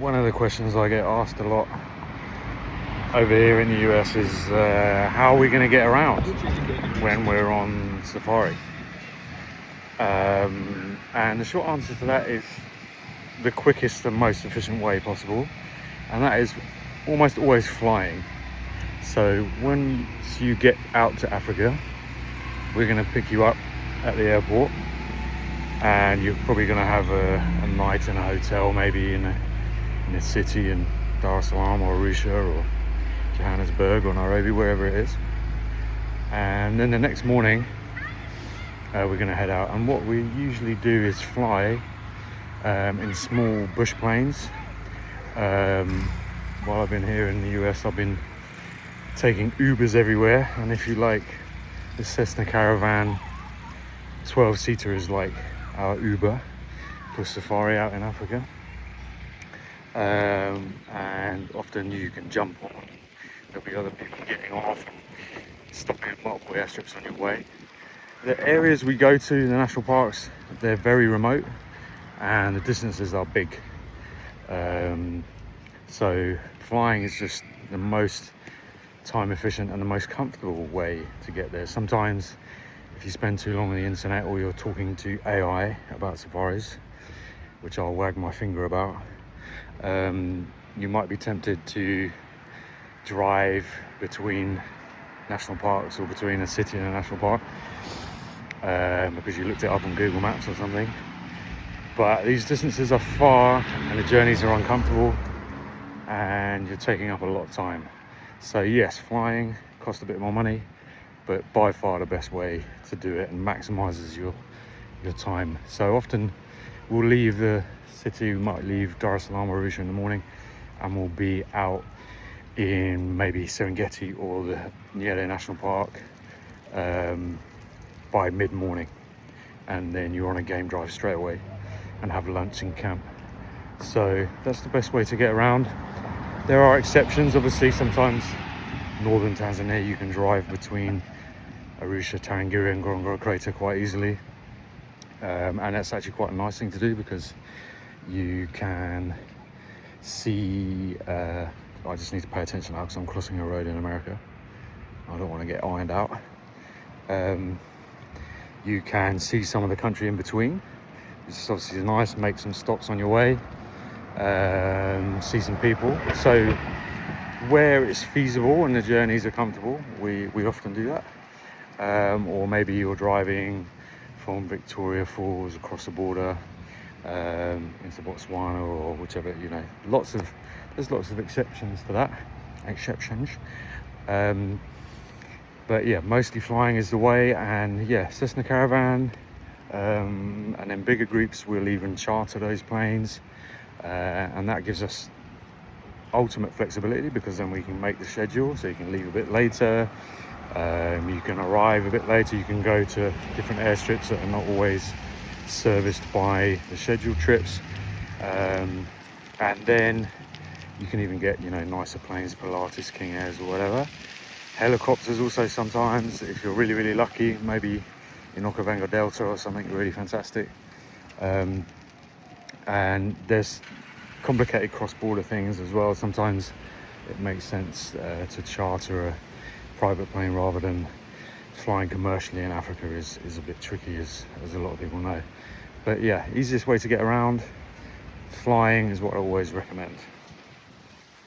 One of the questions I get asked a lot over here in the US is how are we going to get around when we're on safari? And the short answer to that is the quickest and most efficient way possible, and that is almost always flying. So once you get out to Africa, we're going to pick you up at the airport, and you're probably going to have a night in a hotel, maybe in a city in Dar es Salaam or Arusha or Johannesburg or Nairobi, wherever it is. And then the next morning we're going to head out, and what we usually do is fly in small bush planes. While I've been here in the US, I've been taking Ubers everywhere, and if you like, the Cessna Caravan 12-seater is like our Uber for safari out in Africa. And often you can jump on, there'll be other people getting off and stopping at multiple airstrips on your way. The areas we go to, the national parks, they're very remote and the distances are big. So flying is just the most time efficient and the most comfortable way to get there. Sometimes if you spend too long on the internet or you're talking to AI about safaris, which I'll wag my finger about, you might be tempted to drive between national parks or between a city and a national park because you looked it up on Google Maps or something. But these distances are far and the journeys are uncomfortable and you're taking up a lot of time. So yes, flying costs a bit more money, but by far the best way to do it and maximizes your time. So often we'll leave the city, we might leave Dar es Salaam or Arusha in the morning, and we'll be out in maybe Serengeti or the Nyerere National Park by mid-morning, and then you're on a game drive straight away and have lunch in camp. So that's the best way to get around. There are exceptions, obviously. Sometimes northern Tanzania you can drive between Arusha, Tarangire and Ngorongoro Crater quite easily, and that's actually quite a nice thing to do because you can see I just need to pay attention now because I'm crossing a road in America. I don't want to get ironed out. You can see some of the country in between, which is obviously nice. Make some stops on your way, see some people. So where it's feasible and the journeys are comfortable, we often do that. Or maybe you're driving from Victoria Falls across the border into Botswana or whichever, there's lots of exceptions to that. But yeah, mostly flying is the way. And yeah, Cessna Caravan, and then bigger groups will even charter those planes, and that gives us ultimate flexibility because then we can make the schedule, so you can leave a bit later, you can arrive a bit later, you can go to different airstrips that are not always serviced by the scheduled trips, and then you can even get nicer planes, Pilatus, King Airs or whatever. Helicopters also sometimes, if you're really lucky, maybe in Okavango Delta or something really fantastic. And there's complicated cross-border things as well. Sometimes it makes sense to charter a private plane rather than flying commercially in Africa is a bit tricky, as a lot of people know. But yeah, easiest way to get around, flying is what I always recommend.